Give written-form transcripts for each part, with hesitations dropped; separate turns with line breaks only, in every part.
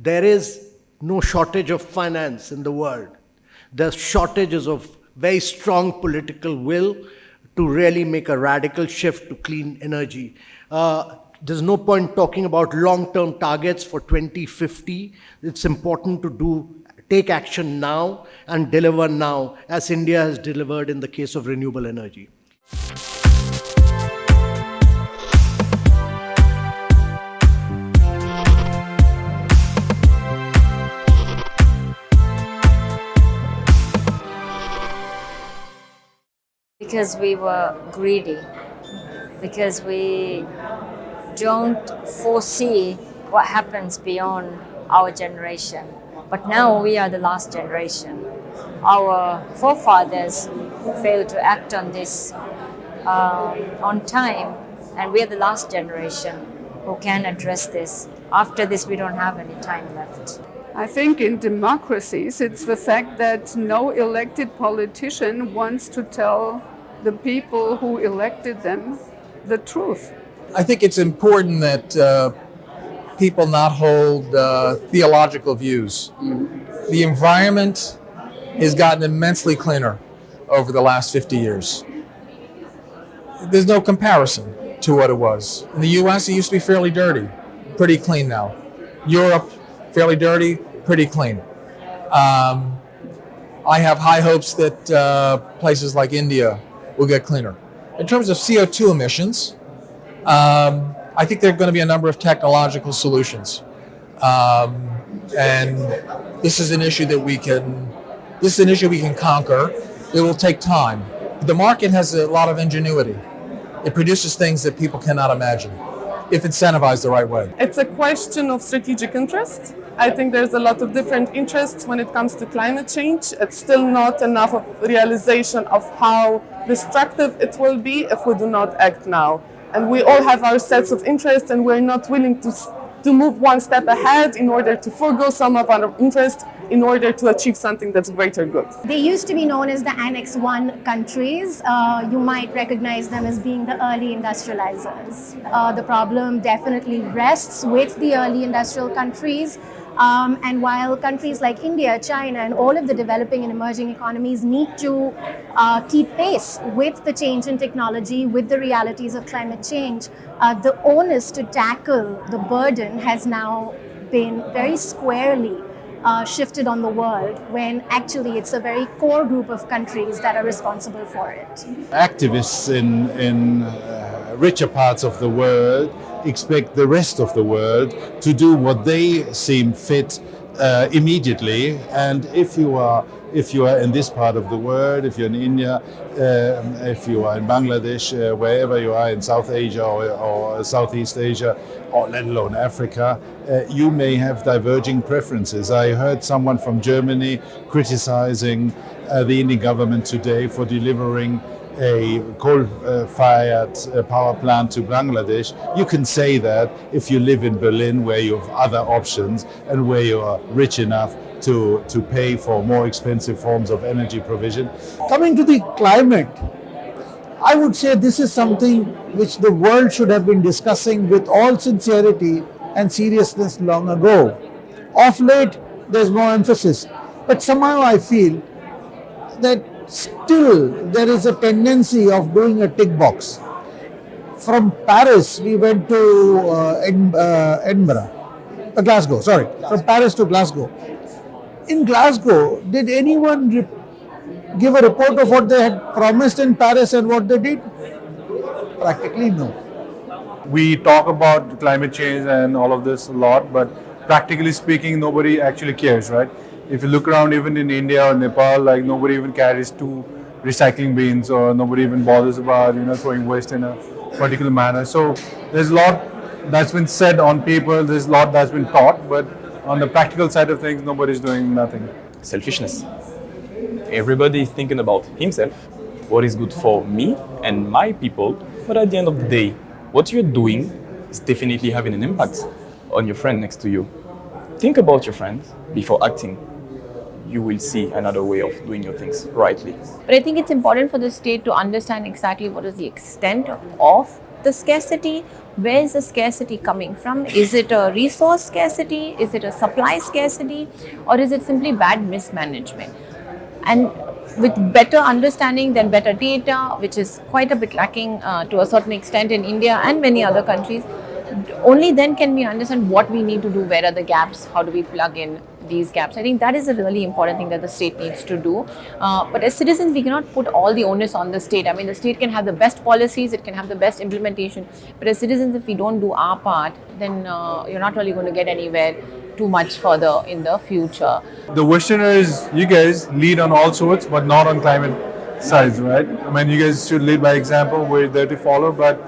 There is no shortage of finance in the world. There's shortages of very strong political will to really make a radical shift to clean energy. There's no point talking about long-term targets for 2050. It's important to take action now and deliver now, as India has delivered in the case of renewable energy.
Because we were greedy, because we don't foresee what happens beyond our generation. But now we are the last generation. Our forefathers failed to act on this on time, and we are the last generation who can address this. After this, we don't have any time left.
I think in democracies, it's the fact that no elected politician wants to tell the people who elected them the truth.
I think it's important that people not hold theological views. The environment has gotten immensely cleaner over the last 50 years. There's no comparison to what it was. In the US, it used to be fairly dirty, pretty clean now. Europe, fairly dirty, pretty clean. I have high hopes that places like India will get cleaner. In terms of CO2 emissions, I think there are going to be a number of technological solutions. And this is an issue that we can conquer. It will take time. The market has a lot of ingenuity. It produces things that people cannot imagine if incentivized the right way.
It's a question of strategic interest. I think there's a lot of different interests when it comes to climate change. It's still not enough of realization of how destructive it will be if we do not act now. And we all have our sets of interests, and we're not willing to move one step ahead in order to forego some of our interests in order to achieve something that's greater good.
They used to be known as the Annex 1 countries. You might recognize them as being the early industrializers. The problem definitely rests with the early industrial countries. And while countries like India, China, and all of the developing and emerging economies need to keep pace with the change in technology, with the realities of climate change, the onus to tackle the burden has now been very squarely shifted on the world, when actually it's a very core group of countries that are responsible for it.
Activists in richer parts of the world expect the rest of the world to do what they seem fit immediately. And if you are in this part of the world, if you're in India, if you are in Bangladesh, wherever you are in South Asia or Southeast Asia, or let alone Africa, you may have diverging preferences. I heard someone from Germany criticizing the Indian government today for delivering a coal-fired power plant to Bangladesh. You can say that if you live in Berlin, where you have other options and where you are rich enough to pay for more expensive forms of energy provision.
Coming to the climate, I would say this is something which the world should have been discussing with all sincerity and seriousness long ago. Of late, there's more emphasis. But somehow I feel that still there is a tendency of doing a tick box. From Paris, we went to Glasgow, sorry. From Paris to Glasgow. In Glasgow, did anyone give a report of what they had promised in Paris and what they did? Practically no.
We talk about climate change and all of this a lot, but practically speaking, nobody actually cares, right? If you look around, even in India or Nepal, like nobody even carries 2 recycling bins, or nobody even bothers about throwing waste in a particular manner. So there's a lot that's been said on paper, there's a lot that's been taught, but on the practical side of things, nobody's doing nothing.
Selfishness. Everybody is thinking about himself, what is good for me and my people, but at the end of the day, what you're doing is definitely having an impact on your friend next to you. Think about your friend before acting. You will see another way of doing your things rightly.
But I think it's important for the state to understand exactly what is the extent of the scarcity, where is the scarcity coming from? Is it a resource scarcity? Is it a supply scarcity? Or is it simply bad mismanagement? And with better understanding, then better data, which is quite a bit lacking to a certain extent in India and many other countries, only then can we understand what we need to do, where are the gaps, how do we plug in these gaps. I think that is a really important thing that the state needs to do. But as citizens, we cannot put all the onus on the state. I mean, the state can have the best policies, it can have the best implementation, but as citizens, if we don't do our part, then you're not really going to get anywhere too much further in the future.
The Westerners, you guys lead on all sorts, but not on climate sides, right? I mean, you guys should lead by example. We're there to follow, but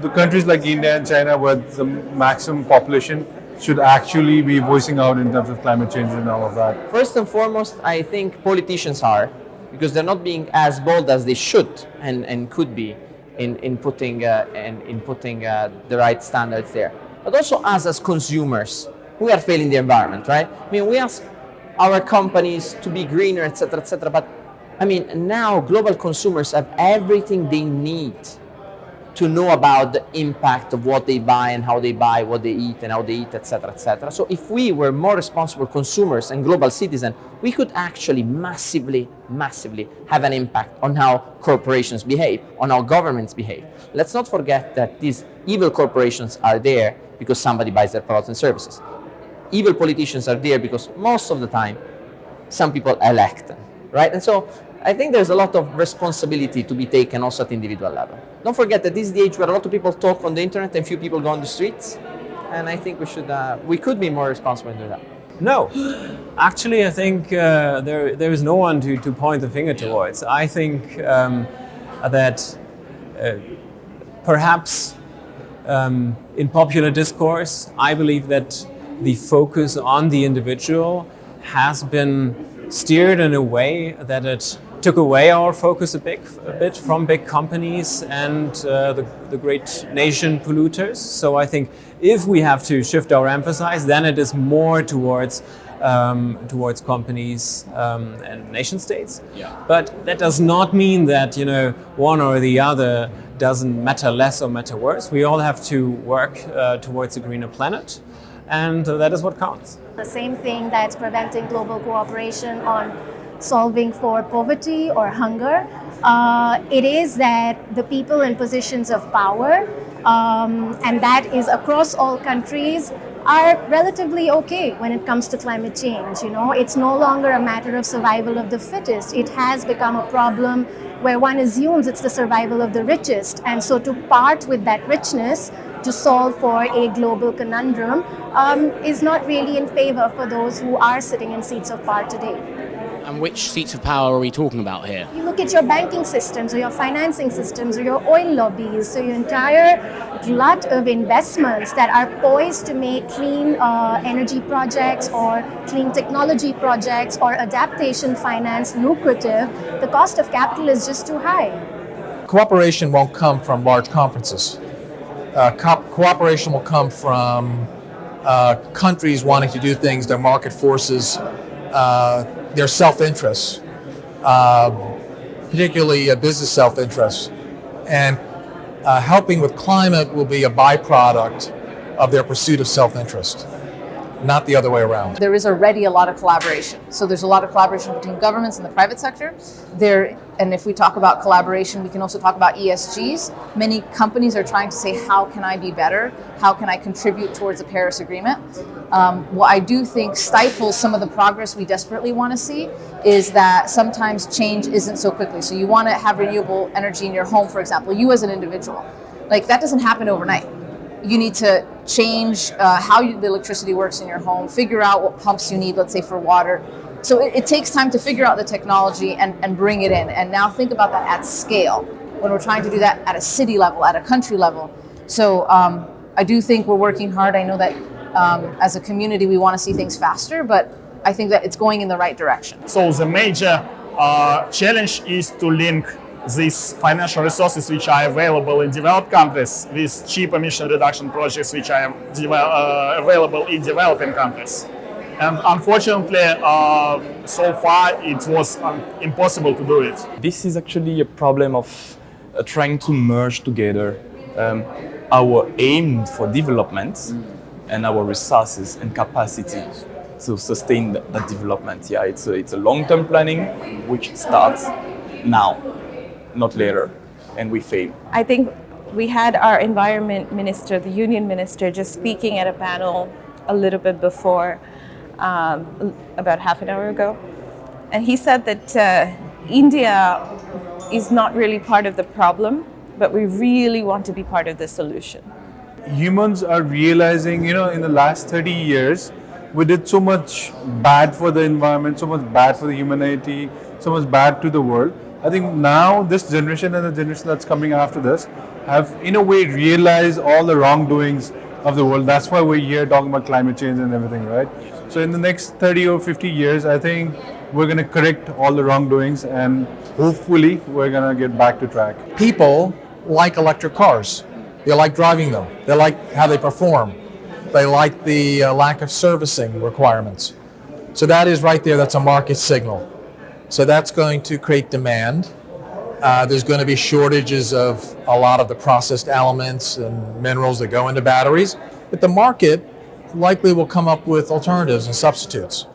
the countries like India and China, with the maximum population, should actually be voicing out in terms of climate change and all of that.
First and foremost, I think politicians are, because they're not being as bold as they should and could be in putting the right standards there. But also us as consumers, we are failing the environment, right? I mean, we ask our companies to be greener, etc., but I mean, now global consumers have everything they need to know about the impact of what they buy and how they buy, what they eat and how they eat, etc. So if we were more responsible consumers and global citizens, we could actually massively have an impact on how corporations behave, on how governments behave. Let's not forget that these evil corporations are there because somebody buys their products and services. Evil politicians are there because most of the time, some people elect them, right? And so I think there's a lot of responsibility to be taken also at the individual level. Don't forget that this is the age where a lot of people talk on the internet and few people go on the streets. And I think we could be more responsible in doing that.
No, actually, I think there is no one to point the finger towards. I think that perhaps in popular discourse, I believe that the focus on the individual has been steered in a way that it took away our focus a bit from big companies and the great nation polluters. So I think if we have to shift our emphasis, then it is more towards companies and nation states. Yeah. But that does not mean that one or the other doesn't matter less or matter worse. We all have to work towards a greener planet, and that is what counts.
The same thing that's preventing global cooperation on solving for poverty or hunger, it is that the people in positions of power, and that is across all countries, are relatively okay when it comes to climate change. It's no longer a matter of survival of the fittest. It has become a problem where one assumes it's the survival of the richest, and so to part with that richness to solve for a global conundrum is not really in favor for those who are sitting in seats of power today.
And which seats of power are we talking about here?
You look at your banking systems or your financing systems or your oil lobbies, so your entire glut of investments that are poised to make clean energy projects or clean technology projects or adaptation finance lucrative, the cost of capital is just too high.
Cooperation won't come from large conferences. Cooperation will come from countries wanting to do things, their market forces, their self-interests, particularly business self-interests. And helping with climate will be a byproduct of their pursuit of self-interest, not the other way around.
There is already a lot of collaboration. So there's a lot of collaboration between governments and the private sector. And if we talk about collaboration, we can also talk about ESGs. Many companies are trying to say, how can I be better? How can I contribute towards the Paris Agreement? What I do think stifles some of the progress we desperately want to see is that sometimes change isn't so quickly. So you want to have renewable energy in your home, for example, you as an individual. Like, that doesn't happen overnight. You need to change how the electricity works in your home, figure out what pumps you need, let's say for water. So it takes time to figure out the technology and bring it in. And now think about that at scale, when we're trying to do that at a city level, at a country level. So I do think we're working hard. I know that as a community, we want to see things faster, but I think that it's going in the right direction.
So the major challenge is to link these financial resources which are available in developed countries with cheap emission reduction projects which are available in developing countries. And unfortunately, so far it was impossible to do it.
This is actually a problem of trying to merge together our aim for development and our resources and capacity to sustain that development. Yeah, it's a long-term planning which starts now, not later, and we fail.
I think we had our environment minister, the union minister, just speaking at a panel a little bit before, about half an hour ago. And he said that India is not really part of the problem, but we really want to be part of the solution.
Humans are realizing, in the last 30 years, we did so much bad for the environment, so much bad for the humanity, so much bad to the world. I think now this generation and the generation that's coming after this have, in a way, realized all the wrongdoings of the world. That's why we're here talking about climate change and everything, right? So in the next 30 or 50 years, I think we're going to correct all the wrongdoings and hopefully we're going to get back to track.
People like electric cars. They like driving them. They like how they perform. They like the lack of servicing requirements. So that is right there, that's a market signal. So that's going to create demand. There's going to be shortages of a lot of the processed elements and minerals that go into batteries, but the market likely will come up with alternatives and substitutes.